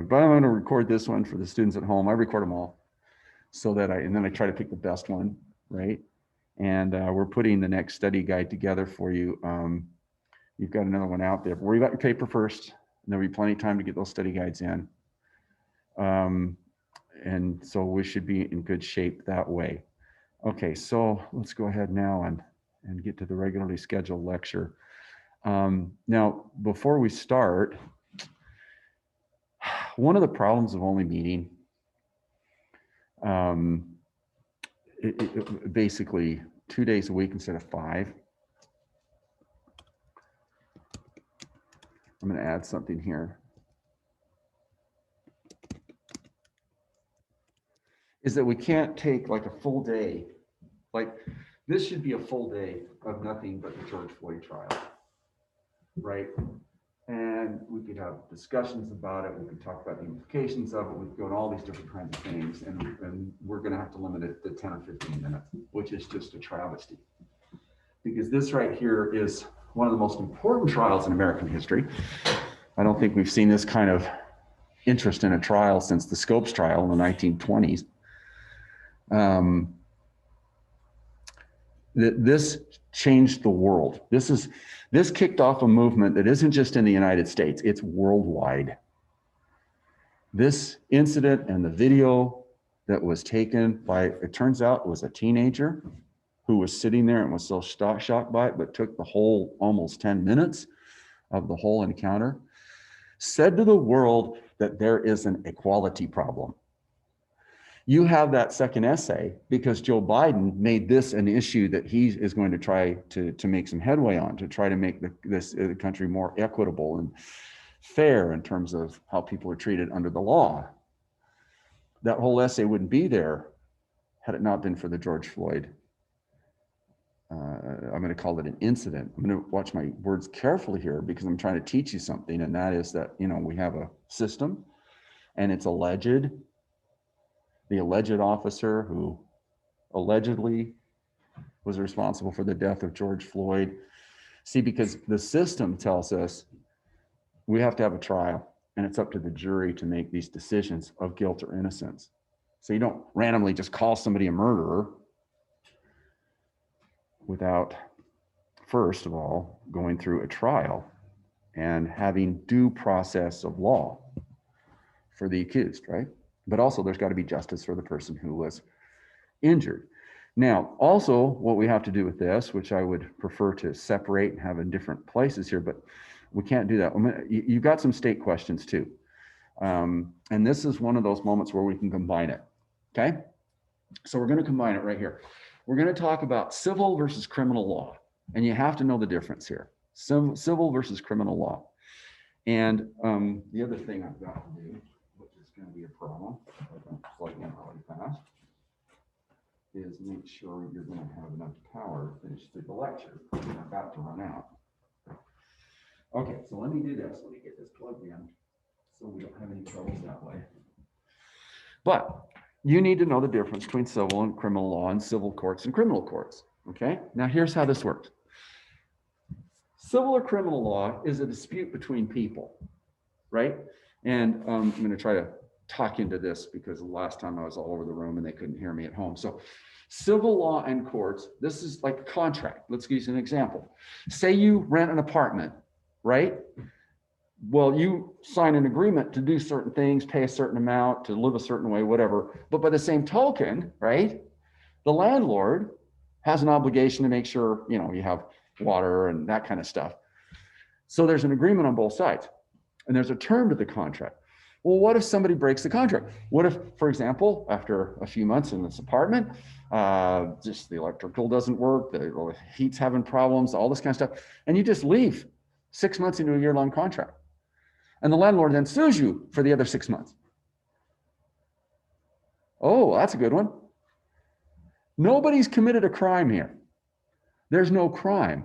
but I'm going to record this one for the students at home. I record them all so that and then I try to pick the best one, right? And we're putting the next study guide together for you. You've got another one out there. Worry about your paper first, and there'll be plenty of time to get those study guides in. And so we should be in good shape that way. Okay, so let's go ahead now and get to the regularly scheduled lecture. Now, before we start, one of the problems of only meeting, basically 2 days a week instead of 5. I'm going to add something here. Is that we can't take like a full day. Like this should be a full day of nothing but the George Floyd trial, right? And we could have discussions about it. We could talk about the implications of it. We could go into all these different kinds of things, and we're going to have to limit it to 10 or 15 minutes, which is just a travesty. Because this right here is one of the most important trials in American history. I don't think we've seen this kind of interest in a trial since the Scopes trial in the 1920s. This changed the world. This kicked off a movement that isn't just in the United States, it's worldwide. This incident and the video that was taken by, it turns out it was a teenager who was sitting there and was so shocked by it, but took the whole almost 10 minutes of the whole encounter, said to the world that there is an equality problem. You have that second essay because Joe Biden made this an issue that he is going to try to make some headway on, to try to make this country more equitable and fair in terms of how people are treated under the law. That whole essay wouldn't be there had it not been for the George Floyd. I'm going to call it an incident. I'm going to watch my words carefully here because I'm trying to teach you something, and that is that, you know, we have a system and it's alleged. The alleged officer who allegedly was responsible for the death of George Floyd. See, because the system tells us we have to have a trial, and it's up to the jury to make these decisions of guilt or innocence. So you don't randomly just call somebody a murderer without, first of all, going through a trial and having due process of law for the accused, right? But also there's got to be justice for the person who was injured. Now, also what we have to do with this, which I would prefer to separate and have in different places here, but we can't do that. You've got some state questions too. And this is one of those moments where we can combine it, okay? So we're going to combine it right here. We're going to talk about civil versus criminal law. And you have to know the difference here. Civil versus criminal law. And the other thing I've got to do, going to be a problem, plug in really fast, is make sure you're going to have enough power to finish the lecture. We're about to run out. Okay, so let me do this. Let me get this plugged in so we don't have any troubles that way. But you need to know the difference between civil and criminal law and civil courts and criminal courts. Okay, now here's how this works. Civil or criminal law is a dispute between people, right? And I'm going to try to talk into this because the last time I was all over the room and they couldn't hear me at home. So civil law and courts, this is like a contract. Let's use an example. Say you rent an apartment, right? Well, you sign an agreement to do certain things, pay a certain amount, to live a certain way, whatever. But by the same token, right, the landlord has an obligation to make sure, you know, you have water and that kind of stuff. So there's an agreement on both sides. And there's a term to the contract. Well, what if somebody breaks the contract? What if, for example, after a few months in this apartment, just the electrical doesn't work, the heat's having problems, all this kind of stuff, and you just leave 6 months into a year-long contract. And the landlord then sues you for the other 6 months. Oh, that's a good one. Nobody's committed a crime here. There's no crime.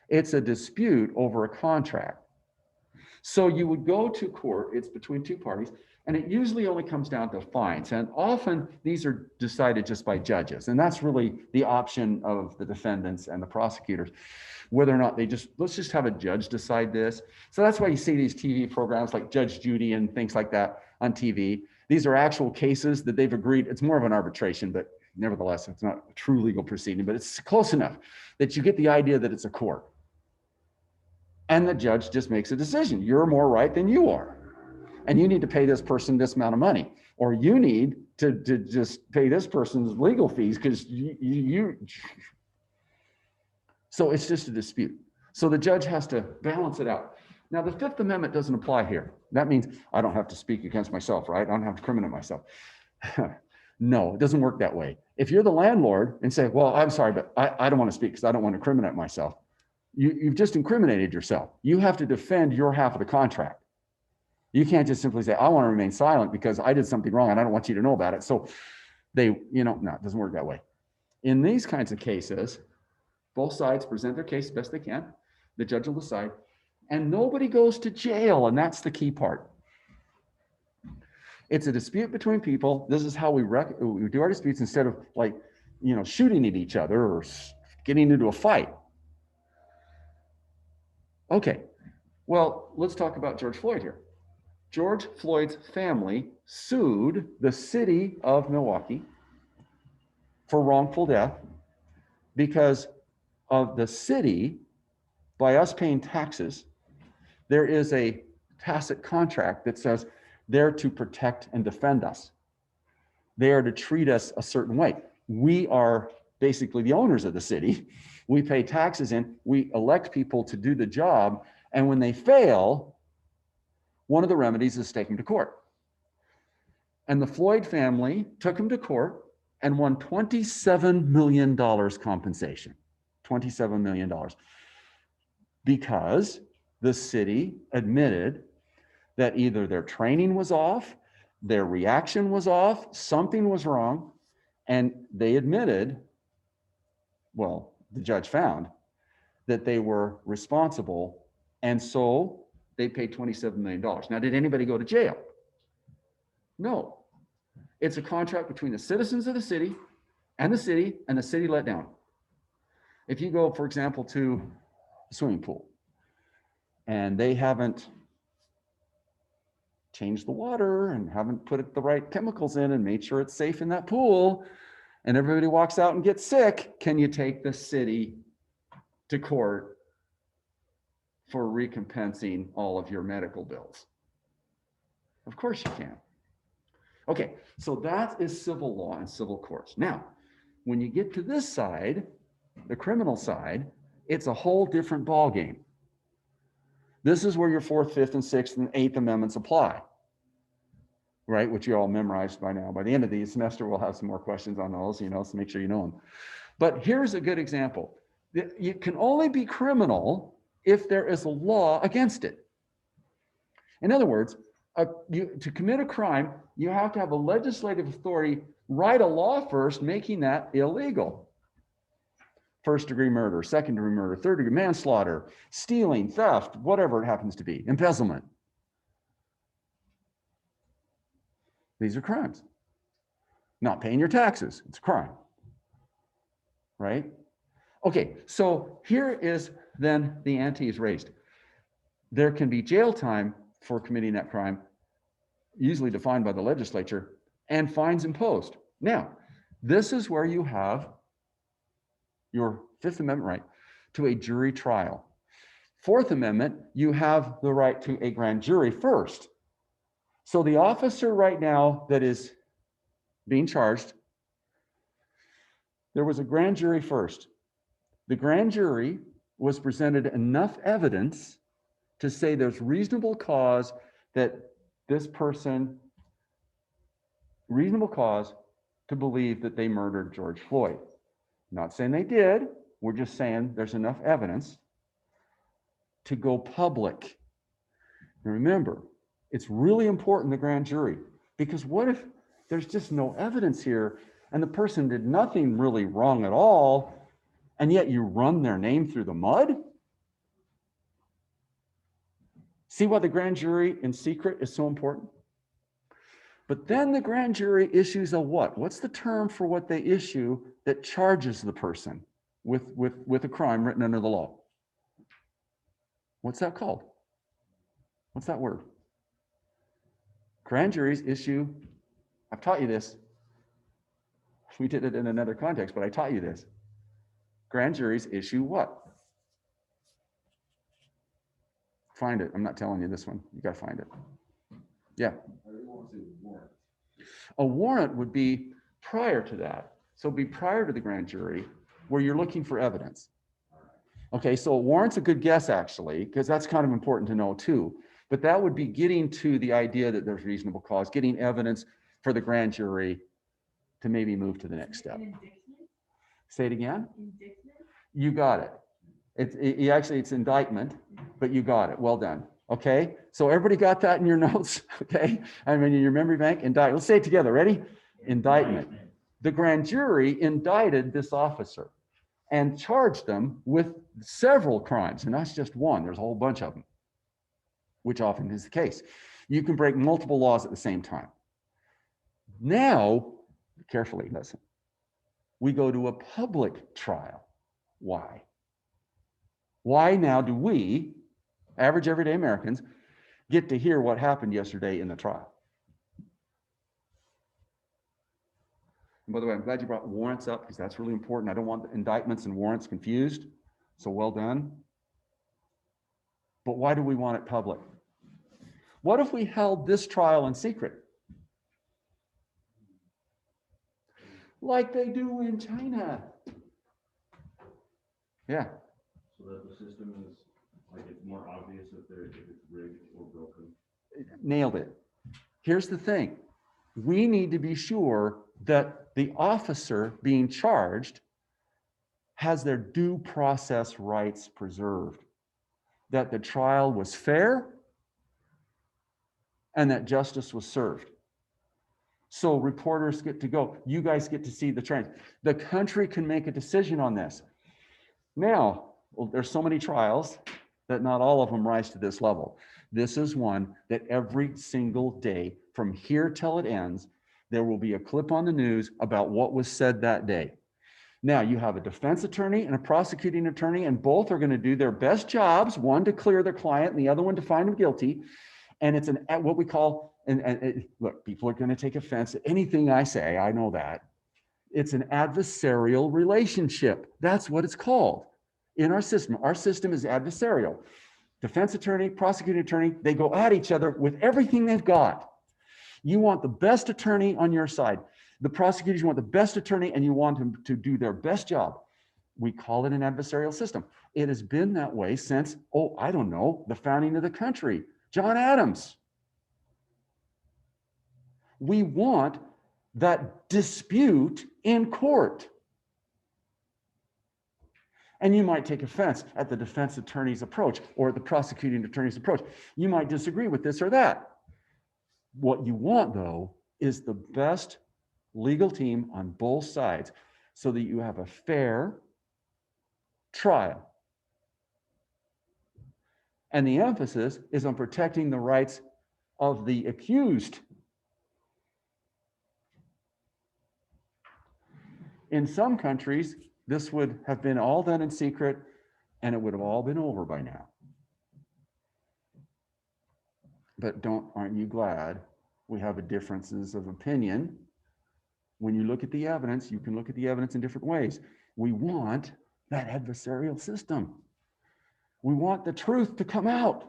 It's a dispute over a contract. So you would go to court, it's between two parties, and it usually only comes down to fines. And often these are decided just by judges. And that's really the option of the defendants and the prosecutors, whether or not let's just have a judge decide this. So that's why you see these TV programs like Judge Judy and things like that on TV. These are actual cases that they've agreed. It's more of an arbitration, but nevertheless, it's not a true legal proceeding, but it's close enough that you get the idea that it's a court. And the judge just makes a decision. You're more right than you are. And you need to pay this person this amount of money. Or you need to just pay this person's legal fees because you. So it's just a dispute. So the judge has to balance it out. Now, the Fifth Amendment doesn't apply here. That means I don't have to speak against myself, right? I don't have to criminate myself. No, it doesn't work that way. If you're the landlord and say, well, I'm sorry, but I don't want to speak because I don't want to incriminate myself. You've just incriminated yourself. You have to defend your half of the contract. You can't just simply say, I want to remain silent because I did something wrong and I don't want you to know about it. So no, it doesn't work that way. In these kinds of cases, both sides present their case best they can. The judge will decide, and nobody goes to jail. And that's the key part. It's a dispute between people. This is how we do our disputes instead of shooting at each other or getting into a fight. Okay, well, let's talk about George Floyd here. George Floyd's family sued the city of Milwaukee for wrongful death because of the city, by us paying taxes, there is a tacit contract that says they're to protect and defend us. They are to treat us a certain way. We are basically the owners of the city. We pay taxes in, we elect people to do the job, and when they fail, one of the remedies is take them to court. And the Floyd family took him to court and won $27 million compensation. $27 million. Because the city admitted that either their training was off, their reaction was off, something was wrong, and they admitted, well, the judge found that they were responsible, and so they paid $27 million. Now, did anybody go to jail? No. It's a contract between the citizens of the city, and the city let down. If you go, for example, to a swimming pool, and they haven't changed the water and haven't put the right chemicals in and made sure it's safe in that pool, and everybody walks out and gets sick, can you take the city to court for recompensing all of your medical bills? Of course you can. Okay, so that is civil law and civil courts. Now, when you get to this side, the criminal side, it's a whole different ballgame. This is where your Fourth, Fifth, and Sixth, and Eighth Amendments apply, right? Which you all memorized by now. By the end of the semester, we'll have some more questions on those, so make sure you know them. But here's a good example. You can only be criminal if there is a law against it. In other words, to commit a crime, you have to have a legislative authority write a law first making that illegal. First-degree murder, second-degree murder, third-degree manslaughter, stealing, theft, whatever it happens to be, embezzlement. These are crimes. Not paying your taxes, it's a crime, right? Okay, so here is then the ante is raised. There can be jail time for committing that crime, usually defined by the legislature, and fines imposed. Now, this is where you have your Fifth Amendment right to a jury trial. Fourth Amendment, you have the right to a grand jury first. So the officer right now that is being charged, there was a grand jury first. The grand jury was presented enough evidence to say there's reasonable cause that this person, reasonable cause to believe that they murdered George Floyd. Not saying they did, we're just saying there's enough evidence to go public. And remember, it's really important, the grand jury, because what if there's just no evidence here and the person did nothing really wrong at all, and yet you run their name through the mud? See why the grand jury in secret is so important? But then the grand jury issues a what? What's the term for what they issue that charges the person with a crime written under the law? What's that called? What's that word? Grand juries issue, I've taught you this. We did it in another context, but I taught you this. Grand juries issue what? Find it. I'm not telling you this one. You got to find it. Yeah. A warrant would be prior to that. So it'd be prior to the grand jury where you're looking for evidence. Okay, so a warrant's a good guess actually, because that's kind of important to know too. But that would be getting to the idea that there's reasonable cause, getting evidence for the grand jury to maybe move to the next step. Say it again. Indictment? You got it. It's indictment, but you got it. Well done. Okay, so everybody got that in your notes? Okay, I mean in your memory bank. Indictment. Let's say it together. Ready? Indictment. The grand jury indicted this officer and charged them with several crimes, and that's just one. There's a whole bunch of them, which often is the case. You can break multiple laws at the same time. Now, carefully listen. We go to a public trial. Why? Why now do we, average everyday Americans, get to hear what happened yesterday in the trial? And by the way, I'm glad you brought warrants up because that's really important. I don't want the indictments and warrants confused. So well done. But why do we want it public? What if we held this trial in secret? Like they do in China. Yeah. So that the system is like it's more obvious if it's rigged or broken. Nailed it. Here's the thing. We need to be sure that the officer being charged has their due process rights preserved, that the trial was fair, and that justice was served. So reporters get to go. You guys get to see the transcript. The country can make a decision on this. Now, well, there's so many trials that not all of them rise to this level. This is one that every single day, from here till it ends, there will be a clip on the news about what was said that day. Now, you have a defense attorney and a prosecuting attorney, and both are going to do their best jobs, one to clear their client and the other one to find them guilty. And it's what we call, look, people are going to take offense at anything I say. I know that. It's an adversarial relationship. That's what it's called in our system. Our system is adversarial. Defense attorney, prosecuting attorney, they go at each other with everything they've got. You want the best attorney on your side. The prosecutors, you want the best attorney, and you want them to do their best job. We call it an adversarial system. It has been that way since, I don't know, the founding of the country. John Adams. We want that dispute in court. And you might take offense at the defense attorney's approach or the prosecuting attorney's approach. You might disagree with this or that. What you want, though, is the best legal team on both sides so that you have a fair trial. And the emphasis is on protecting the rights of the accused. In some countries, this would have been all done in secret, and it would have all been over by now. But aren't you glad we have differences of opinion? When you look at the evidence, you can look at the evidence in different ways. We want that adversarial system. We want the truth to come out.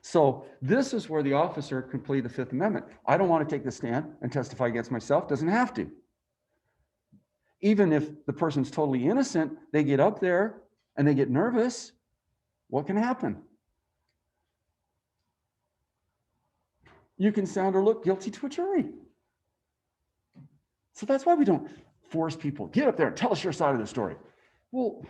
So this is where the officer can plead the Fifth Amendment. I don't want to take the stand and testify against myself. Doesn't have to. Even if the person's totally innocent, they get up there and they get nervous. What can happen? You can sound or look guilty to a jury. So that's why we don't force people, get up there and tell us your side of the story. Well,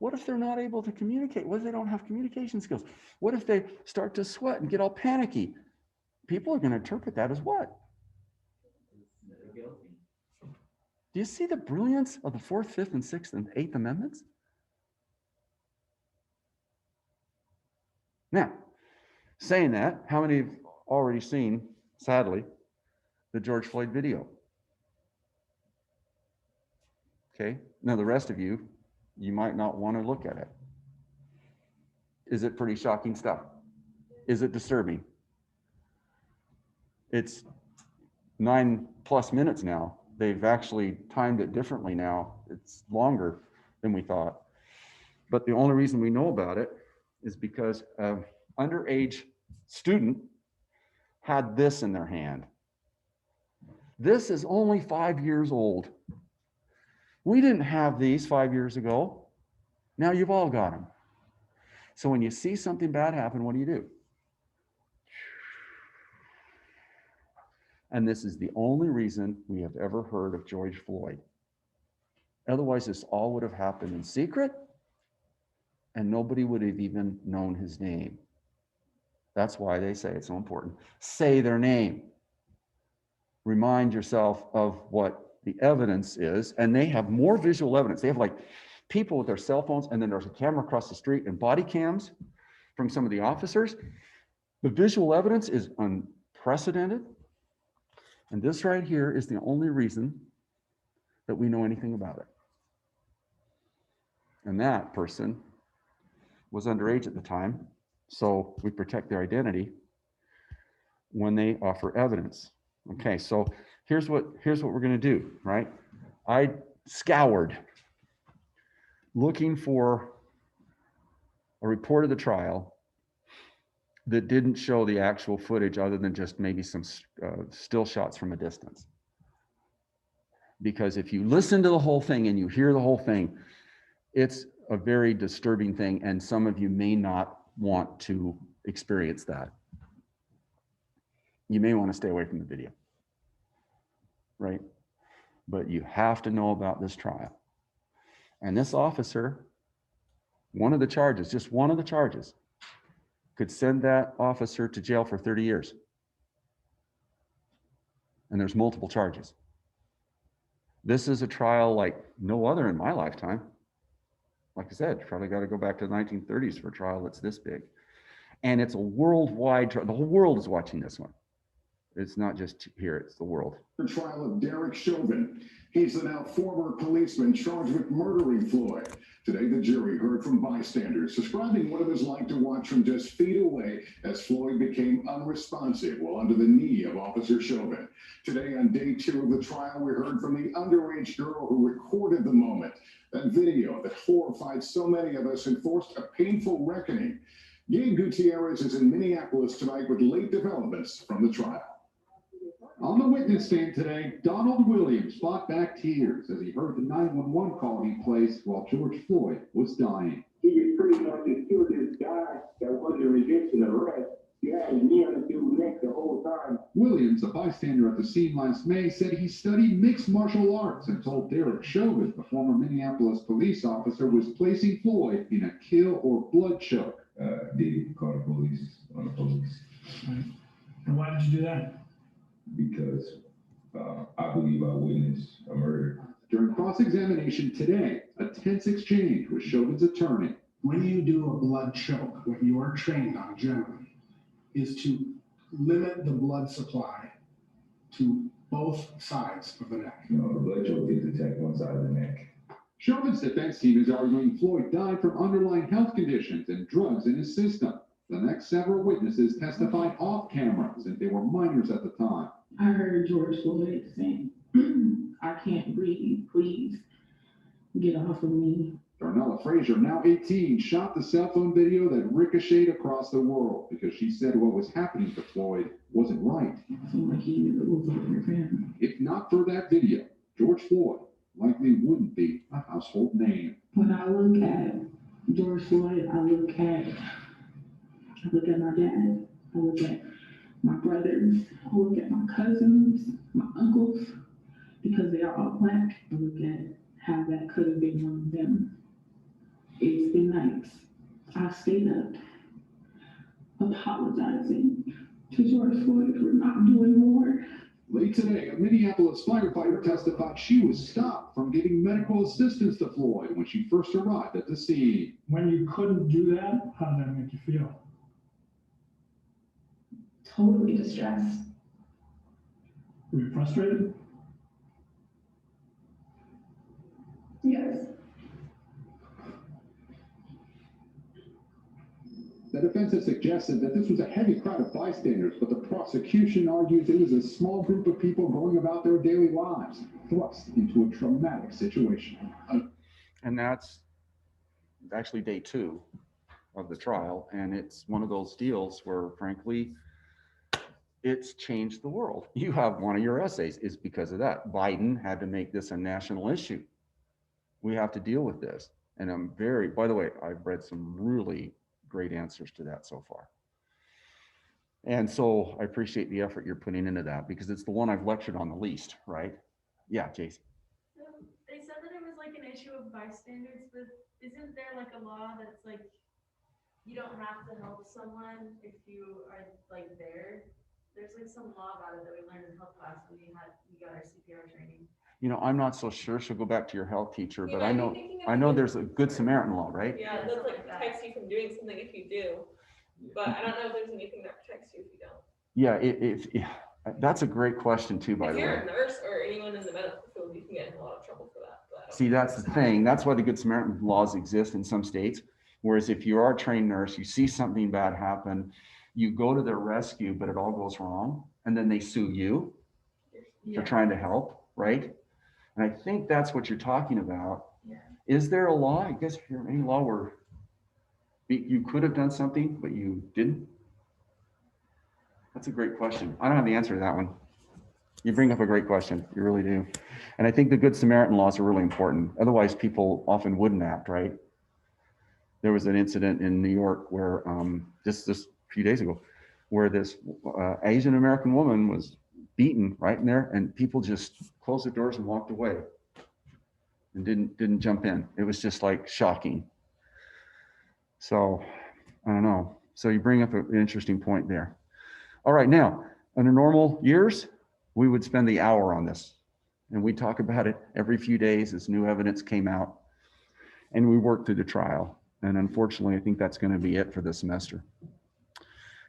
what if they're not able to communicate? What if they don't have communication skills? What if they start to sweat and get all panicky? People are going to interpret that as what? Do you see the brilliance of the Fourth, Fifth, and Sixth, and Eighth Amendments? Now, saying that, how many have already seen, sadly, the George Floyd video? Okay, now the rest of you, you might not want to look at it. Is it pretty shocking stuff? Is it disturbing? It's 9+ minutes now. They've actually timed it differently now. It's longer than we thought. But the only reason we know about it is because an underage student had this in their hand. This is only 5 years old. We didn't have these 5 years ago. Now you've all got them. So when you see something bad happen, what do? And this is the only reason we have ever heard of George Floyd. Otherwise, this all would have happened in secret, and nobody would have even known his name. That's why they say it's so important. Say their name. Remind yourself of what the evidence is, and they have more visual evidence. They have like people with their cell phones, and then there's a camera across the street and body cams from some of the officers. The visual evidence is unprecedented. And this right here is the only reason that we know anything about it. And that person was underage at the time, so we protect their identity when they offer evidence. Okay, so here's what we're going to do, right? I scoured looking for a report of the trial that didn't show the actual footage other than just maybe some still shots from a distance. Because if you listen to the whole thing and you hear the whole thing, it's a very disturbing thing, and some of you may not want to experience that. You may want to stay away from the video, right? But you have to know about this trial. And this officer, one of the charges, just one of the charges, could send that officer to jail for 30 years. And there's multiple charges. This is a trial like no other in my lifetime. Like I said, probably got to go back to the 1930s for a trial that's this big. And it's a worldwide trial. The whole world is watching this one. It's not just here, it's the world. The trial of Derek Chauvin. He's the now former policeman charged with murdering Floyd. Today, the jury heard from bystanders describing what it was like to watch from just feet away as Floyd became unresponsive while under the knee of Officer Chauvin. Today, on day 2 of the trial, we heard from the underage girl who recorded the moment. That video that horrified so many of us and forced a painful reckoning. Gabe Gutierrez is in Minneapolis tonight with late developments from the trial. On the witness stand today, Donald Williams fought back tears as he heard the 911 call he placed while George Floyd was dying. He pretty much just killed this guy that wasn't resisting arrest. He had his knee on the dude's neck the whole time. Williams, a bystander at the scene last May, said he studied mixed martial arts and told Derek Chauvin, the former Minneapolis police officer, was placing Floyd in a kill or blood choke. Did call the police on the police. Right. And why did you do that? Because I believe I witnessed a murder. During cross-examination today, a tense exchange with Chauvin's attorney. When you do a blood choke, what you are trained on generally is to limit the blood supply to both sides of the neck. No, the blood choke is attack one side of the neck. Chauvin's defense team is arguing Floyd died from underlying health conditions and drugs in his system. The next several witnesses testified off camera since they were minors at the time. I heard George Floyd saying, I can't breathe, please get off of me. Darnella Frazier, now 18, shot the cell phone video that ricocheted across the world because she said what was happening to Floyd wasn't right. I feel like he knew it was over for him. If not for that video, George Floyd likely wouldn't be a household name. When I look at George Floyd, I look at my dad, I look at my brothers, I look at my cousins, my uncles, because they are all Black. I look at how that could have been one of them. It's been nights. I stayed up apologizing to George Floyd for not doing more. Late today, a Minneapolis firefighter testified she was stopped from giving medical assistance to Floyd when she first arrived at the scene. When you couldn't do that, how did that make you feel? totally distressed. Were you frustrated? Yes. The defense has suggested that this was a heavy crowd of bystanders, but the prosecution argues it was a small group of people going about their daily lives, thrust into a traumatic situation. And that's actually day 2 of the trial. And it's one of those deals where, frankly, it's changed the world. You have one of your essays is because of that. Biden had to make this a national issue. We have to deal with this. And I'm very, by the way, I've read some really great answers to that so far. And so I appreciate the effort you're putting into that because it's the one I've lectured on the least, right? Yeah, Jason. They said that it was like an issue of bystanders, but isn't there like a law that's like, you don't have to help someone if you are like there? There's like some law about it that we learned in health class when we got our CPR training. You know, I'm not so sure. So go back to your health teacher, You but might I be know thinking of there's a Good Samaritan law, right? Yeah, that's like protects you from doing something if you do, but I don't know if there's anything that protects you if you don't. Yeah, that's a great question too, by If the you're way. a nurse or anyone in the medical field, you can get in a lot of trouble for that. But I don't See, know. that's the thing. That's why the Good Samaritan laws exist in some states. Whereas if you are a trained nurse, you see something bad happen, you go to their rescue, but it all goes wrong. And then they sue you for trying to help, right? And I think that's what you're talking about. Yeah. Is there a law? I guess if you're any law where you could have done something, but you didn't? That's a great question. I don't have the answer to that one. You bring up a great question. You really do. And I think the Good Samaritan laws are really important. Otherwise, people often wouldn't act, right? There was an incident in New York where just a few days ago, where this Asian American woman was beaten right in there, and people just closed the doors and walked away and didn't jump in. It was just like shocking. So I don't know. So you bring up an interesting point there. All right, now under normal years, we would spend the hour on this, and we talk about it every few days as new evidence came out, and we work through the trial. And unfortunately, I think that's going to be it for this semester,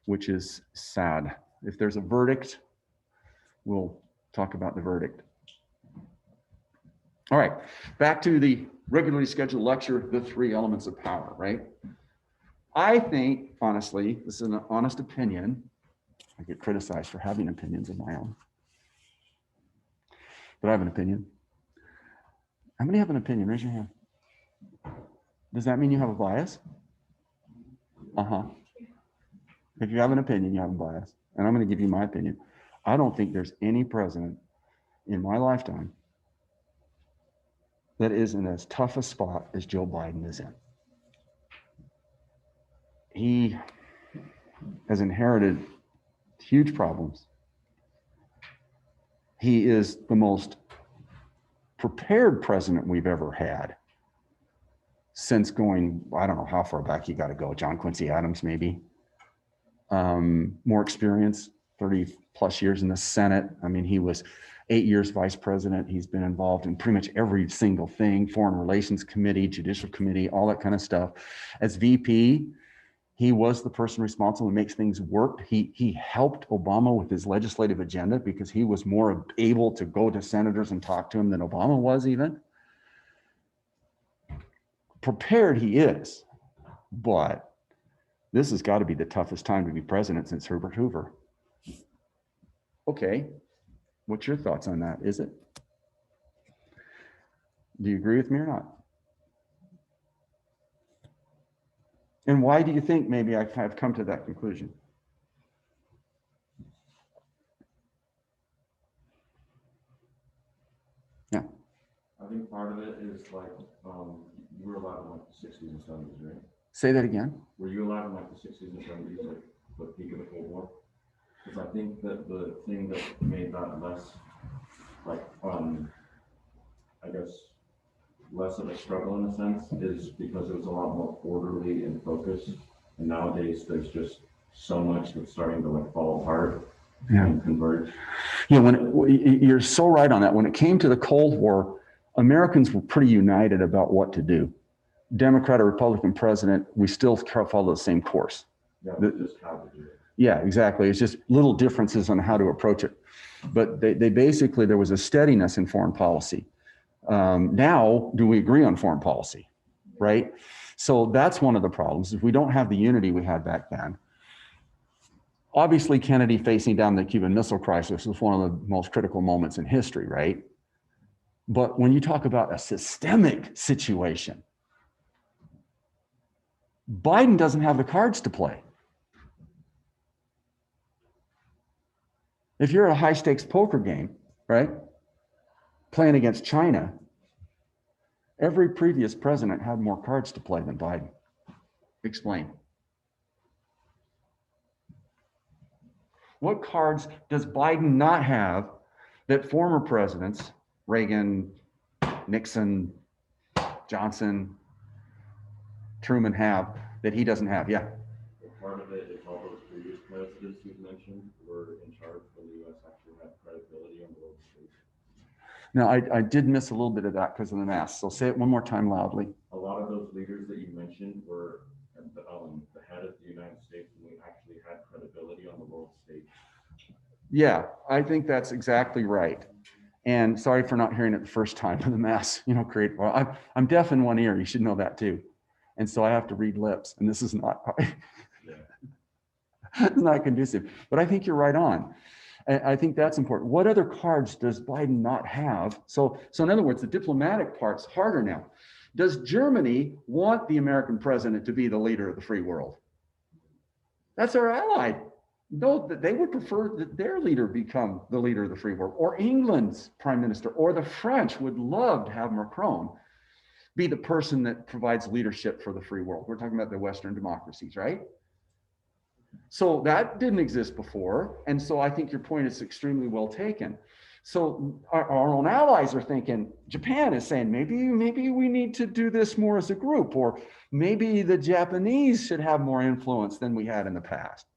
which is sad. If there's a verdict, we'll talk about the verdict. All right, back to the regularly scheduled lecture, The 3 Elements of Power, right? I think, honestly, this is an honest opinion. I get criticized for having opinions of my own, but I have an opinion. How many have an opinion? Raise your hand. Does that mean you have a bias? If you have an opinion, you have a bias. And I'm going to give you my opinion. I don't think there's any president in my lifetime that is in as tough a spot as Joe Biden is in. He has inherited huge problems. He is the most prepared president we've ever had since going, I don't know how far back you got to go, John Quincy Adams, maybe. More experience, 30 plus years in the Senate. I mean, he was 8 years vice president. He's been involved in pretty much every single thing, Foreign Relations Committee, Judicial Committee, all that kind of stuff. As VP, he was the person responsible to make things work. He helped Obama with his legislative agenda because he was more able to go to senators and talk to him than Obama was even. Prepared he is, but this has got to be the toughest time to be president since Herbert Hoover. Okay, what's your thoughts on that? Is it? Do you agree with me or not? And why do you think maybe I have come to that conclusion? Yeah. I think part of it is like, you were alive in like the 60s and 70s, right? Say that again. Were you alive in like the 60s and 70s, like the peak of the Cold War? Because I think that the thing that made that less, like, I guess, less of a struggle in a sense is because it was a lot more orderly and focused. And nowadays there's just so much that's starting to like fall apart and converge. Yeah, you're so right on that. When it came to the Cold War, Americans were pretty united about what to do. Democrat or Republican president, we still follow the same course. Yeah, The- but just how to do it. Yeah, exactly. It's just little differences on how to approach it. But they basically, there was a steadiness in foreign policy. Now, do we agree on foreign policy? Right? So that's one of the problems. If we don't have the unity we had back then, obviously Kennedy facing down the Cuban Missile Crisis was one of the most critical moments in history, right? But when you talk about a systemic situation, Biden doesn't have the cards to play. If you're at a high stakes poker game, right, playing against China, every previous president had more cards to play than Biden. Explain. What cards does Biden not have that former presidents, Reagan, Nixon, Johnson, Truman have that he doesn't have? Yeah. Well, part of it is all those previous presidents you've mentioned were in charge when the US actually had credibility on the world stage. Now, I did miss a little bit of that because of the mask. So say it one more time loudly. A lot of those leaders that you mentioned were the head of the United States when we actually had credibility on the world stage. Yeah, I think that's exactly right. And sorry for not hearing it the first time. The mask, create. Well, I'm deaf in one ear. You should know that too. And so I have to read lips, and this is not. It's not conducive. But I think you're right on. I think that's important. What other cards does Biden not have? So in other words, the diplomatic part's harder now. Does Germany want the American president to be the leader of the free world? That's our ally. No, they would prefer that their leader become the leader of the free world, or England's prime minister, or the French would love to have Macron be the person that provides leadership for the free world. We're talking about the Western democracies, right? So that didn't exist before. And so I think your point is extremely well taken. So our own allies are thinking, Japan is saying, maybe we need to do this more as a group, or maybe the Japanese should have more influence than we had in the past.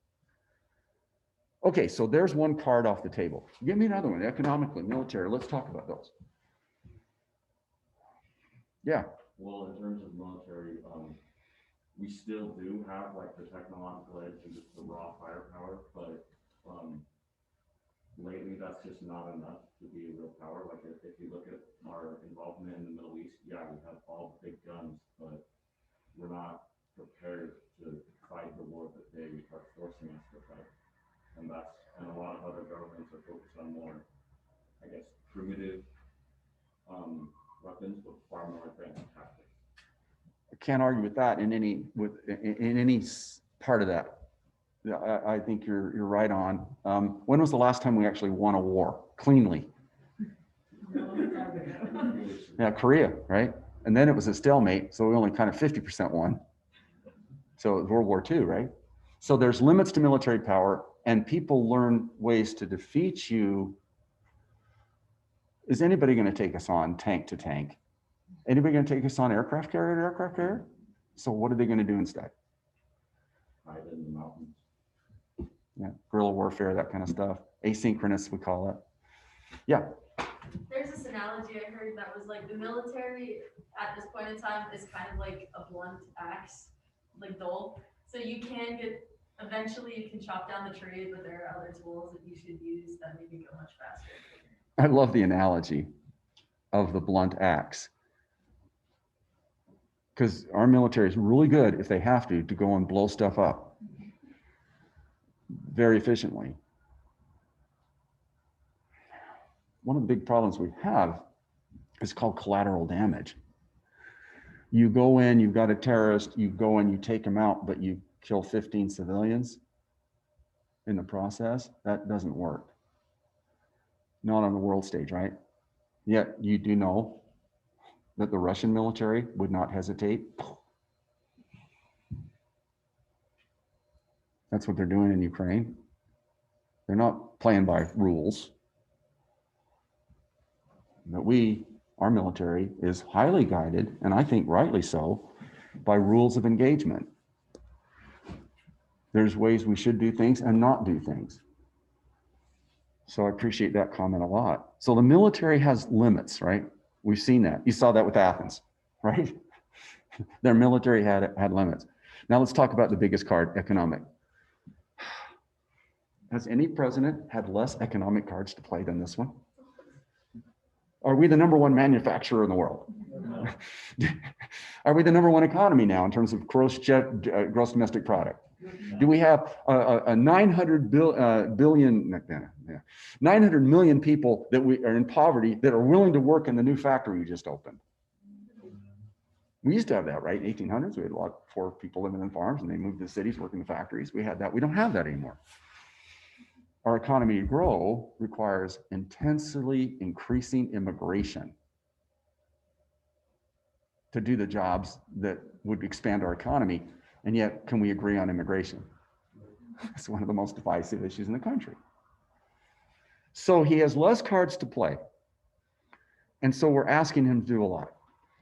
Okay, so there's one card off the table. Give me another one, economically, military. Let's talk about those. Yeah. Well, in terms of military, we still do have like the technological edge and just the raw firepower, but lately that's just not enough to be a real power. Like if you look at our involvement in the Middle East, yeah, we have all the big guns, but we're not prepared to fight the war that they are forcing us to fight. And a lot of other governments are focused on more, I guess, primitive weapons, but far more advanced tactics. I can't argue with that in any part of that. Yeah, I think you're right on. When was the last time we actually won a war cleanly? Yeah, Korea, right? And then it was a stalemate, so we only kind of 50% won. So it was World War II, right? So there's limits to military power, and people learn ways to defeat you. Is anybody going to take us on tank to tank? Anybody going to take us on aircraft carrier to aircraft carrier? So what are they going to do instead? Hide in the mountains. Yeah, guerrilla warfare, that kind of stuff. Asynchronous, we call it. Yeah. There's this analogy I heard that was like the military at this point in time is kind of like a blunt axe, like dull. So eventually you can chop down the tree, but there are other tools that you should use that maybe go much faster. I love the analogy of the blunt axe, because our military is really good, if they have to go and blow stuff up very efficiently. One of the big problems we have is called collateral damage. You go in, you've got a terrorist, you go in, you take him out, but you kill 15 civilians in the process. That doesn't work. Not on the world stage, right? Yet you do know that the Russian military would not hesitate. That's what they're doing in Ukraine. They're not playing by rules. But our military is highly guided, and I think rightly so, by rules of engagement. There's ways we should do things and not do things. So I appreciate that comment a lot. So the military has limits, right? We've seen that. You saw that with Athens, right? Their military had limits. Now let's talk about the biggest card, economic. Has any president had less economic cards to play than this one? Are we the number one manufacturer in the world? Are we the number one economy now in terms of gross domestic product? Do we have a 900 million people that we are in poverty that are willing to work in the new factory we just opened? We used to have that, right? 1800s, we had a lot of poor people living in farms and they moved to the cities, working in the factories. We had that. We don't have that anymore. Our economy to grow requires intensely increasing immigration to do the jobs that would expand our economy. And yet, can we agree on immigration? It's one of the most divisive issues in the country. So he has less cards to play. And so we're asking him to do a lot.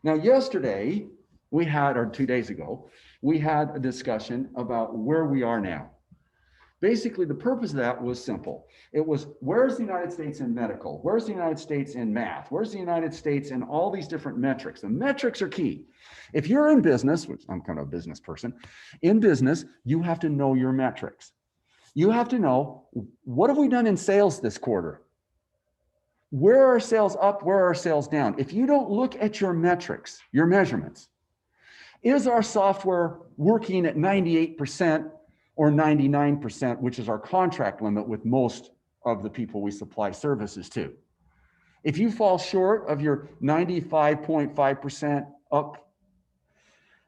Now, yesterday, we had, or 2 days ago, we had a discussion about where we are now. Basically, the purpose of that was simple. It was, where's the United States in medical? Where's the United States in math? Where's the United States in all these different metrics? The metrics are key. If you're in business, which I'm kind of a business person, in business, you have to know your metrics. You have to know, what have we done in sales this quarter? Where are sales up? Where are sales down? If you don't look at your metrics, your measurements, is our software working at 98% or 99%, which is our contract limit with most of the people we supply services to? If you fall short of your 95.5% up,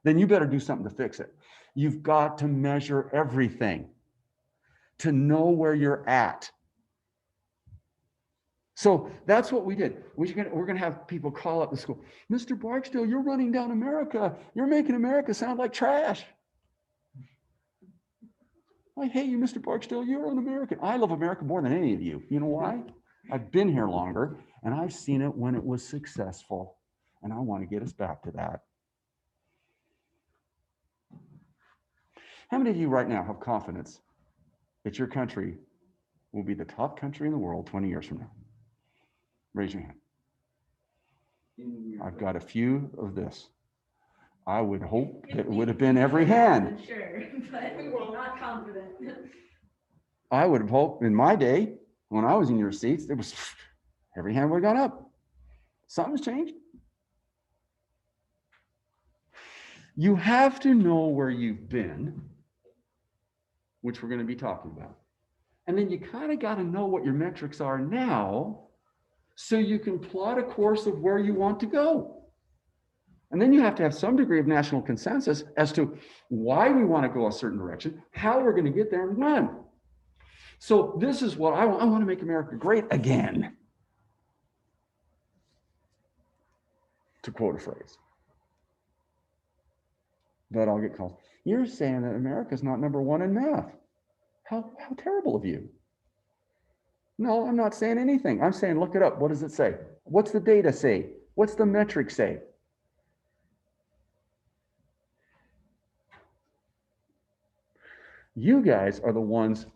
then you better do something to fix it. You've got to measure everything to know where you're at. So that's what we did. We're going to have people call up the school. Mr. Barksdale, you're running down America. You're making America sound like trash. I hate you, Mr. Barksdale. You're an American. I love America more than any of you. You know why? I've been here longer, and I've seen it when it was successful, and I want to get us back to that. How many of you right now have confidence that your country will be the top country in the world 20 years from now? Raise your hand. I've got a few of this. I would hope that it would have been every hand. Sure, but not confident. I would have hoped in my day, when I was in your seats, there was every hand would have gone up. Something's changed. You have to know where you've been, which we're going to be talking about. And then you kind of got to know what your metrics are now, so you can plot a course of where you want to go. And then you have to have some degree of national consensus as to why we want to go a certain direction, how we're going to get there, and when. So this is what I want. I want to make America great again, to quote a phrase. But I'll get called. You're saying that America's not number one in math. How terrible of you. No, I'm not saying anything. I'm saying, look it up. What does it say? What's the data say? What's the metric say? You guys are the ones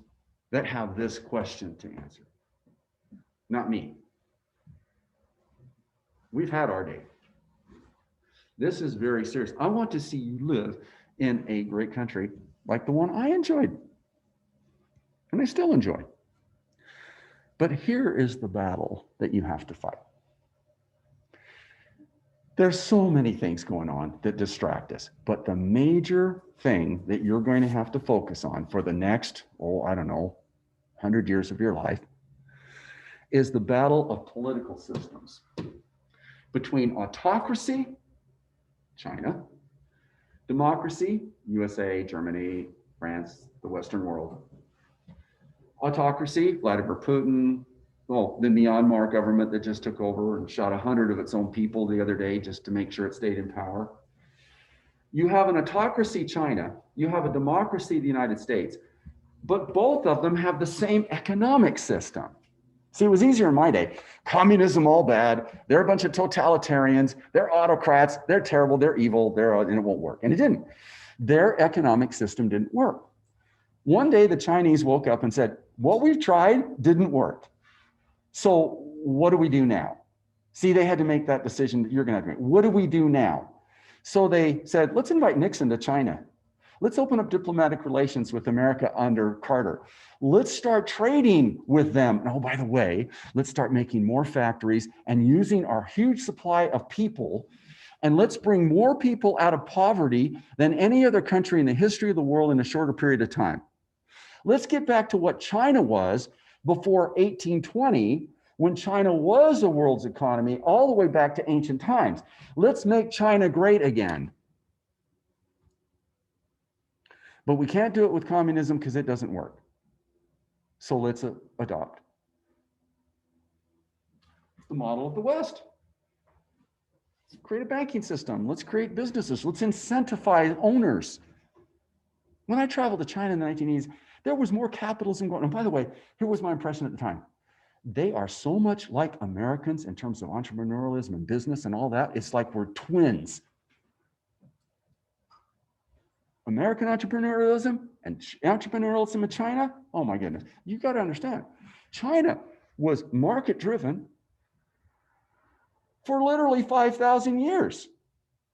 that have this question to answer, not me. We've had our day. This is very serious. I want to see you live in a great country like the one I enjoyed, and I still enjoy. But here is the battle that you have to fight. There's so many things going on that distract us, but the major thing that you're going to have to focus on for the next, 100 years of your life is the battle of political systems between autocracy, China, democracy, USA, Germany, France, the Western world. Autocracy, Vladimir Putin, the Myanmar government that just took over and shot 100 of its own people the other day just to make sure it stayed in power. You have an autocracy, China. You have a democracy, the United States. But both of them have the same economic system. See, it was easier in my day. Communism, all bad. They're a bunch of totalitarians. They're autocrats. They're terrible. They're evil. And it won't work. And it didn't. Their economic system didn't work. One day, the Chinese woke up and said, what we've tried didn't work. So what do we do now? See, they had to make that decision that you're going to have to make. What do we do now? So they said, let's invite Nixon to China. Let's open up diplomatic relations with America under Carter. Let's start trading with them. And oh, by the way, let's start making more factories and using our huge supply of people. And let's bring more people out of poverty than any other country in the history of the world in a shorter period of time. Let's get back to what China was before 1820, when China was the world's economy, all the way back to ancient times. Let's make China great again. But we can't do it with communism because it doesn't work. So let's adopt the model of the West. Let's create a banking system. Let's create businesses. Let's incentivize owners. When I traveled to China in the 1980s, there was more capitalism going on. And by the way, here was my impression at the time. They are so much like Americans in terms of entrepreneurialism and business and all that. It's like we're twins. American entrepreneurialism and entrepreneurialism in China, oh my goodness, you got to understand. China was market driven for literally 5,000 years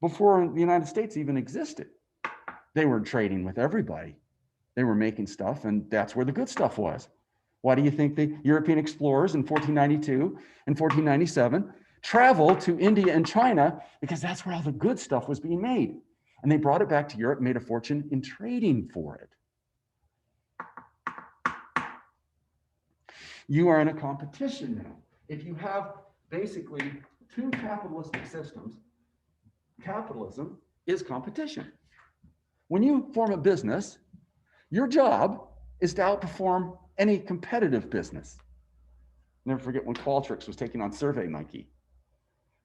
before the United States even existed. They were trading with everybody. They were making stuff, and that's where the good stuff was. Why do you think the European explorers in 1492 and 1497 traveled to India and China? Because that's where all the good stuff was being made. And they brought it back to Europe, made a fortune in trading for it. You are in a competition now. If you have basically two capitalistic systems, capitalism is competition. When you form a business, your job is to outperform any competitive business. Never forget when Qualtrics was taking on SurveyMonkey.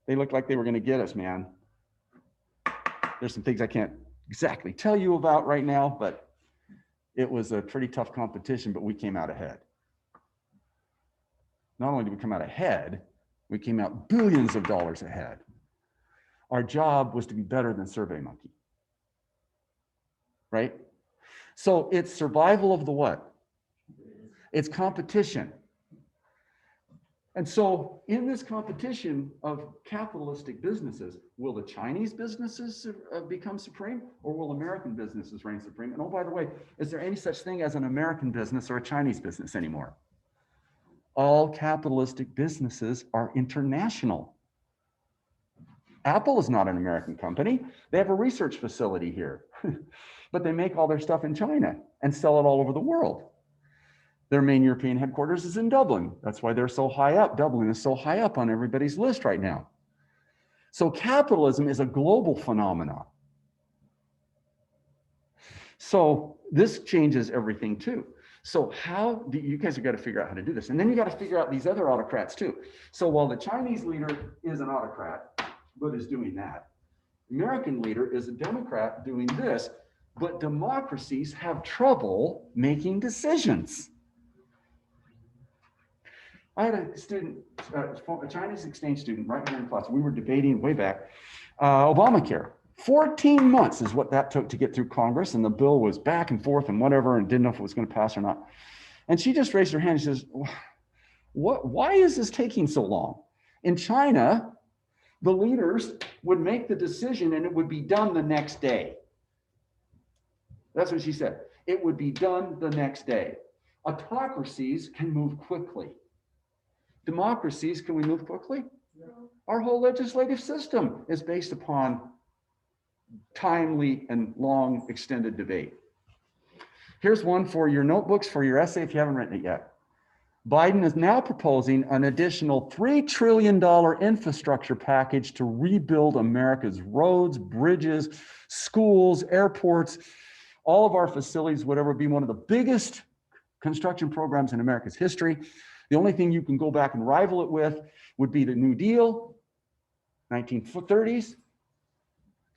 They looked like they were going to get us, man. There's some things I can't exactly tell you about right now, but it was a pretty tough competition, but we came out ahead. Not only did we come out ahead, we came out billions of dollars ahead. Our job was to be better than SurveyMonkey, right? So it's survival of the what? It's competition. And so in this competition of capitalistic businesses, will the Chinese businesses become supreme, or will American businesses reign supreme? And oh, by the way, is there any such thing as an American business or a Chinese business anymore? All capitalistic businesses are international. Apple is not an American company. They have a research facility here, but they make all their stuff in China and sell it all over the world. Their main European headquarters is in Dublin. That's why they're so high up. Dublin is so high up on everybody's list right now. So capitalism is a global phenomenon. So this changes everything too. So how do you guys have got to figure out how to do this? And then you got to figure out these other autocrats too. So while the Chinese leader is an autocrat, but is doing that, American leader is a Democrat doing this, but democracies have trouble making decisions. I had a student, a Chinese exchange student right here in class. We were debating way back, Obamacare. 14 months is what that took to get through Congress, and the bill was back and forth and whatever, and didn't know if it was going to pass or not. And she just raised her hand and says, why is this taking so long? In China, the leaders would make the decision and it would be done the next day. That's what she said. It would be done the next day. Autocracies can move quickly. Democracies, can we move quickly? No. Our whole legislative system is based upon timely and long extended debate. Here's one for your notebooks, for your essay, if you haven't written it yet. Biden is now proposing an additional $3 trillion infrastructure package to rebuild America's roads, bridges, schools, airports, all of our facilities, whatever, be one of the biggest construction programs in America's history. The only thing you can go back and rival it with would be the New Deal, 1930s,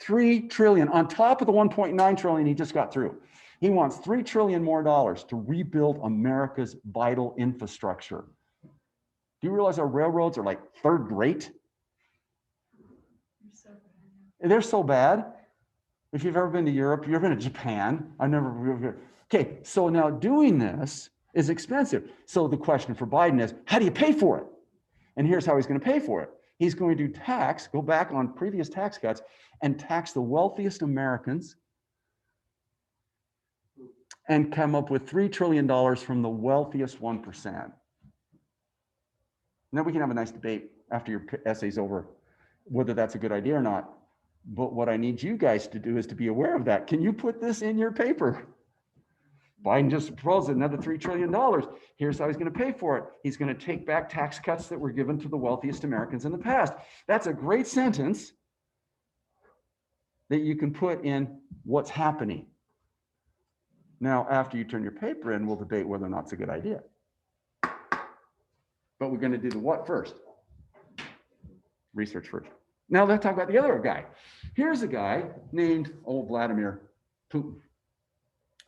3 trillion on top of the 1.9 trillion he just got through. He wants $3 trillion more to rebuild America's vital infrastructure. Do you realize our railroads are like third rate? They're so bad. If you've ever been to Europe, you've ever been to Japan. I've never. Okay, so now doing this is expensive. So the question for Biden is, how do you pay for it? And here's how he's going to pay for it. He's going to go back on previous tax cuts and tax the wealthiest Americans and come up with $3 trillion from the wealthiest 1%. Now we can have a nice debate after your essay's over, whether that's a good idea or not. But what I need you guys to do is to be aware of that. Can you put this in your paper? Biden just proposed another $3 trillion. Here's how he's going to pay for it. He's going to take back tax cuts that were given to the wealthiest Americans in the past. That's a great sentence that you can put in what's happening. Now, after you turn your paper in, we'll debate whether or not it's a good idea. But we're going to do the what first? Research first. Now let's talk about the other guy. Here's a guy named Vladimir Putin,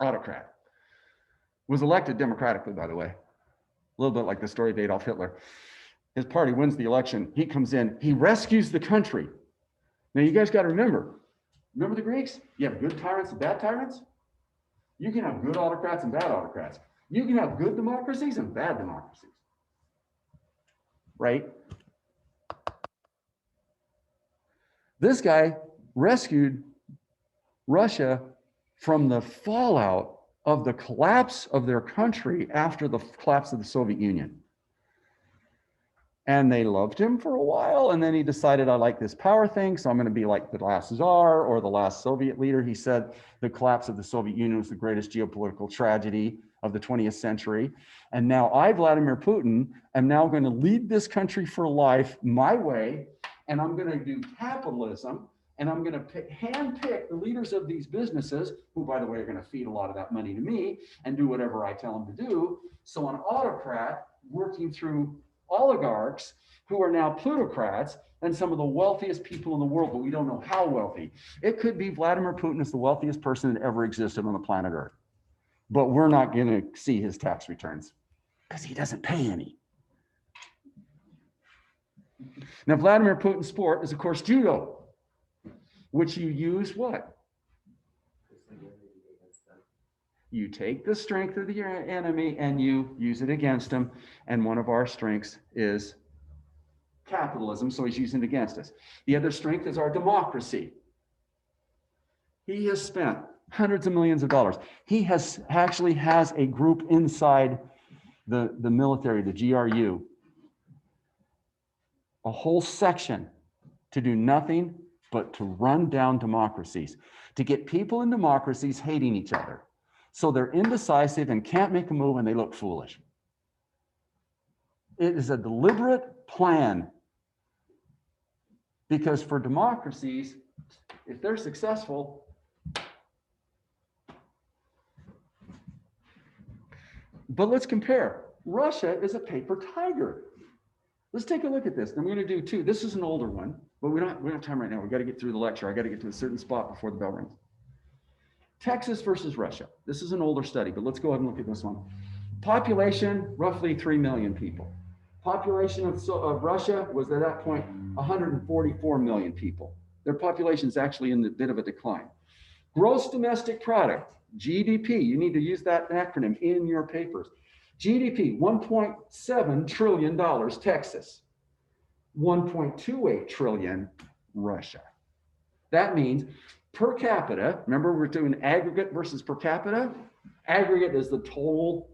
autocrat. Was elected democratically, by the way. A little bit like the story of Adolf Hitler. His party wins the election. He comes in, he rescues the country. Now you guys got to remember the Greeks? You have good tyrants and bad tyrants. You can have good autocrats and bad autocrats. You can have good democracies and bad democracies. Right? This guy rescued Russia from the fallout of the collapse of their country after the collapse of the Soviet Union. And they loved him for a while, and then he decided, I like this power thing, so I'm going to be like the last czar or the last Soviet leader. He said the collapse of the Soviet Union was the greatest geopolitical tragedy of the 20th century. And now I, Vladimir Putin, am now going to lead this country for life my way, and I'm going to do capitalism, and I'm going to handpick the leaders of these businesses, who, by the way, are going to feed a lot of that money to me and do whatever I tell them to do. So an autocrat working through oligarchs who are now plutocrats and some of the wealthiest people in the world, but we don't know how wealthy. It could be Vladimir Putin is the wealthiest person that ever existed on the planet Earth, but we're not going to see his tax returns because he doesn't pay any. Now, Vladimir Putin's sport is, of course, judo, which you use what? You take the strength of the enemy and you use it against him. And one of our strengths is capitalism, so he's using it against us. The other strength is our democracy. He has spent hundreds of millions of dollars. He actually has a group inside the military, the GRU, a whole section to do nothing but to run down democracies, to get people in democracies hating each other. So they're indecisive and can't make a move and they look foolish. It is a deliberate plan, because for democracies, if they're successful, but let's compare. Russia is a paper tiger. Let's take a look at this. I'm going to do two. This is an older one, but we don't have time right now. We got to get through the lecture. I got to get to a certain spot before the bell rings. Texas versus Russia. This is an older study, but let's go ahead and look at this one. Population, roughly 3 million people. Population of Russia was at that point 144 million people. Their population is actually in a bit of a decline. Gross domestic product, GDP, you need to use that acronym in your papers. GDP, $1.7 trillion, Texas. 1.28 trillion, Russia. That means per capita, remember we're doing aggregate versus per capita? Aggregate is the total,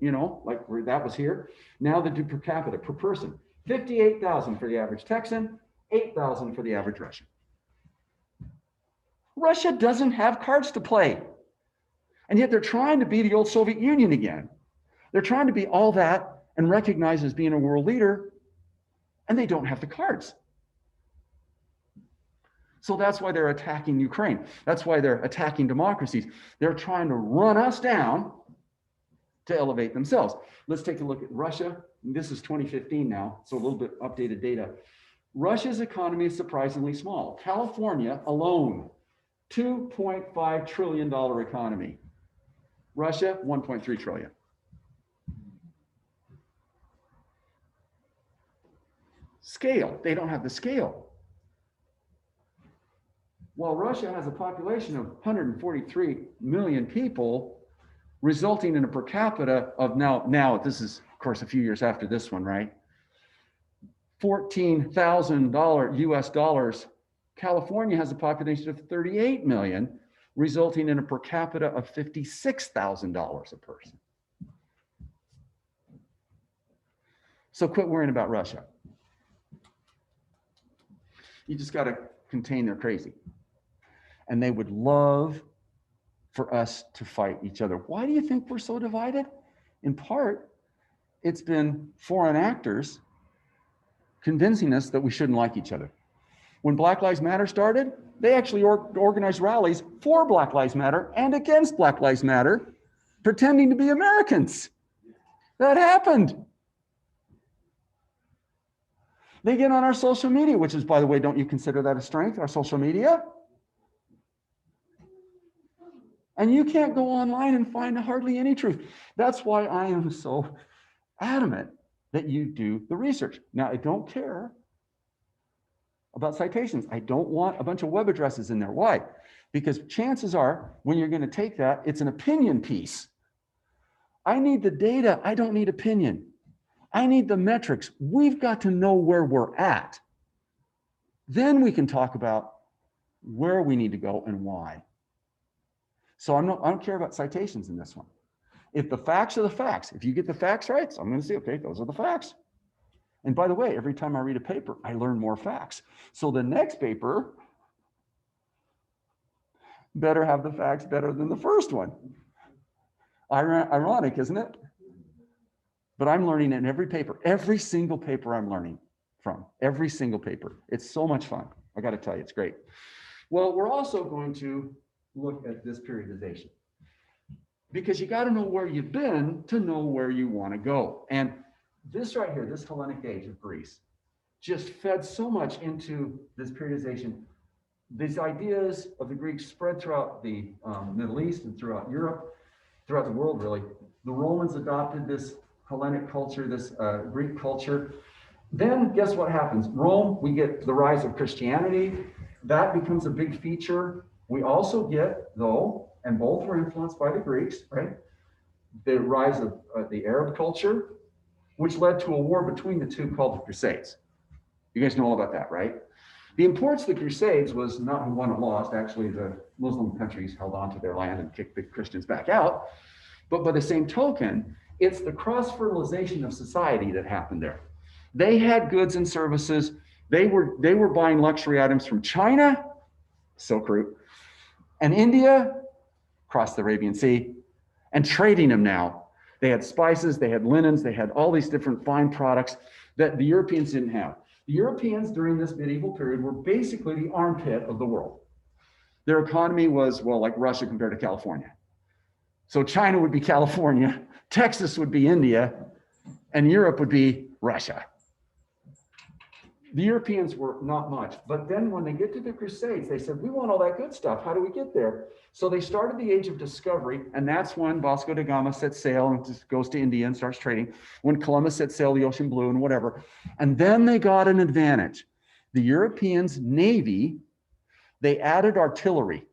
like where that was here. Now they do per capita, per person. 58,000 for the average Texan, 8,000 for the average Russian. Russia doesn't have cards to play. And yet they're trying to be the old Soviet Union again. They're trying to be all that and recognized as being a world leader, and they don't have the cards. So that's why they're attacking Ukraine. That's why they're attacking democracies. They're trying to run us down to elevate themselves. Let's take a look at Russia. This is 2015 now, so a little bit updated data. Russia's economy is surprisingly small. California alone, $2.5 trillion economy. Russia, 1.3 trillion. Scale, they don't have the scale. While Russia has a population of 143 million people, resulting in a per capita of now this is, of course, a few years after this one, right? $14,000 US dollars. California has a population of 38 million, resulting in a per capita of $56,000 a person. So quit worrying about Russia. You just got to contain their crazy. And they would love for us to fight each other. Why do you think we're so divided? In part, it's been foreign actors convincing us that we shouldn't like each other. When Black Lives Matter started, they actually organized rallies for Black Lives Matter and against Black Lives Matter, pretending to be Americans. That happened. They get on our social media, which is, by the way, don't you consider that a strength, our social media? And you can't go online and find hardly any truth. That's why I am so adamant that you do the research. Now, I don't care about citations. I don't want a bunch of web addresses in there. Why? Because chances are, when you're going to take that, it's an opinion piece. I need the data. I don't need opinion. I need the metrics. We've got to know where we're at. Then we can talk about where we need to go and why. So I don't care about citations in this one. If the facts are the facts, if you get the facts right, so I'm going to say, okay, those are the facts. And by the way, every time I read a paper, I learn more facts. So the next paper better have the facts better than the first one. Ironic, isn't it? But I'm learning in every paper, every single paper I'm learning from, every single paper. It's so much fun. I got to tell you, it's great. Well, we're also going to look at this periodization, because you got to know where you've been to know where you want to go. And this right here, this Hellenic age of Greece, just fed so much into this periodization. These ideas of the Greeks spread throughout the Middle East and throughout Europe, throughout the world, really. The Romans adopted this Hellenic culture, this Greek culture. Then guess what happens? Rome, we get the rise of Christianity. That becomes a big feature. We also get, though, and both were influenced by the Greeks, right? The rise of the Arab culture, which led to a war between the two called the Crusades. You guys know all about that, right? The importance of the Crusades was not who won or lost. Actually, the Muslim countries held on to their land and kicked the Christians back out. But by the same token, it's the cross-fertilization of society that happened there. They had goods and services. They were buying luxury items from China, silk route, and India, across the Arabian Sea, and trading them now. They had spices, they had linens, they had all these different fine products that the Europeans didn't have. The Europeans during this medieval period were basically the armpit of the world. Their economy was, well, like Russia compared to California. So China would be California, Texas would be India, and Europe would be Russia. The Europeans were not much, but then when they get to the Crusades, they said, we want all that good stuff. How do we get there? So they started the age of discovery, and that's when Vasco da Gama sets sail and just goes to India and starts trading. When Columbus sets sail, the ocean blue and whatever. And then they got an advantage. The Europeans' navy, they added artillery.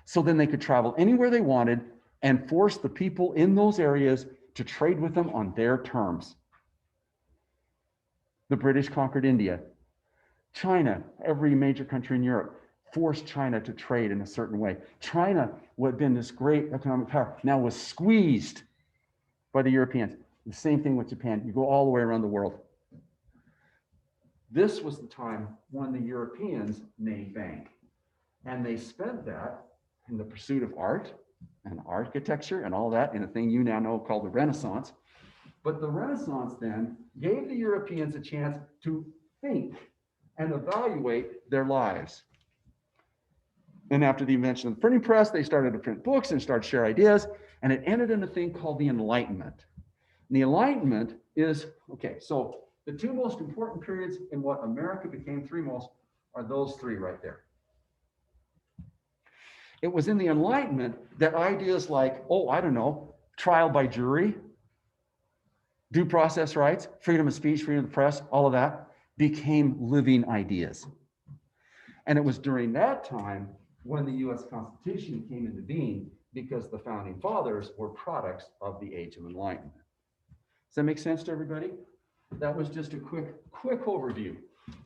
So then they could travel anywhere they wanted and force the people in those areas to trade with them on their terms. The British conquered India. China, every major country in Europe, forced China to trade in a certain way. China, who had been this great economic power, now was squeezed by the Europeans. The same thing with Japan. You go all the way around the world. This was the time when the Europeans made bank. And they spent that in the pursuit of art and architecture and all that in a thing you now know called the Renaissance. But the Renaissance then gave the Europeans a chance to think and evaluate their lives. And after the invention of the printing press, they started to print books and start to share ideas, and it ended in a thing called the Enlightenment. And the Enlightenment is, okay, so the two most important periods in what America became three most are those three right there. It was in the Enlightenment that ideas like, oh, I don't know, trial by jury, due process rights, freedom of speech, freedom of the press, all of that became living ideas. And it was during that time when the US Constitution came into being, because the founding fathers were products of the Age of Enlightenment. Does that make sense to everybody? That was just a quick overview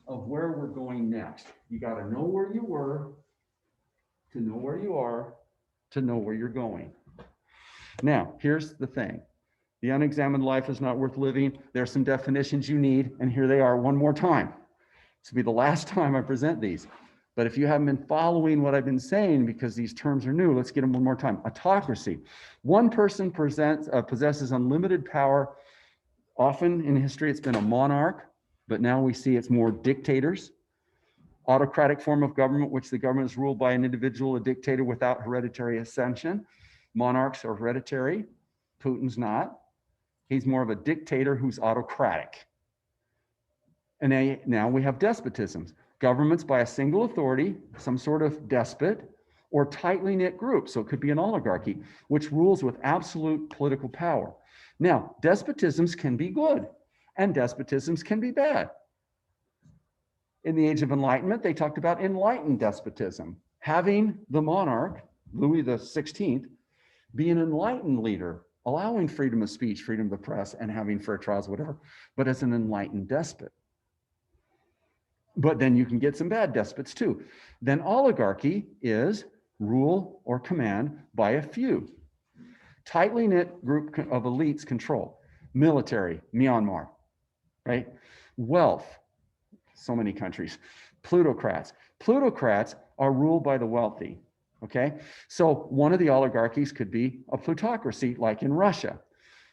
of where we're going next. You got to know where you were to know where you are, to know where you're going. Now, here's the thing. The unexamined life is not worth living. There are some definitions you need, and here they are one more time. This will be the last time I present these. But if you haven't been following what I've been saying, because these terms are new, let's get them one more time. Autocracy. One person possesses unlimited power. Often in history, it's been a monarch, but now we see it's more dictators. Autocratic form of government, which the government is ruled by an individual, a dictator without hereditary ascension. Monarchs are hereditary. Putin's not. He's more of a dictator who's autocratic. And now we have despotisms. Governments by a single authority, some sort of despot, or tightly knit group. So it could be an oligarchy, which rules with absolute political power. Now, despotisms can be good, and despotisms can be bad. In the Age of Enlightenment, they talked about enlightened despotism, having the monarch, Louis XVI, be an enlightened leader, allowing freedom of speech, freedom of the press, and having fair trials, whatever, but as an enlightened despot. But then you can get some bad despots too. Then oligarchy is rule or command by a few. Tightly knit group of elites control. Military, Myanmar, right? Wealth, so many countries. Plutocrats. Plutocrats are ruled by the wealthy, okay? So one of the oligarchies could be a plutocracy like in Russia.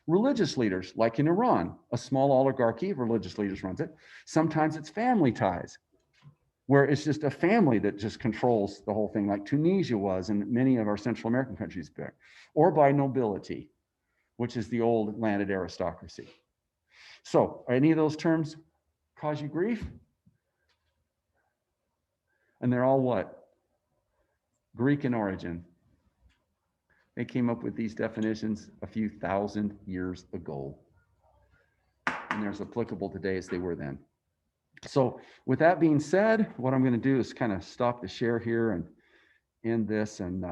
Religious leaders like in Iran, a small oligarchy of religious leaders runs it. Sometimes it's family ties, where it's just a family that just controls the whole thing, like Tunisia was and many of our Central American countries back, or by nobility, which is the old landed aristocracy. So are any of those terms cause you grief? And they're all what? Greek in origin. They came up with these definitions a few thousand years ago. And they're as applicable today as they were then. So with that being said, what I'm going to do is kind of stop the share here and end this and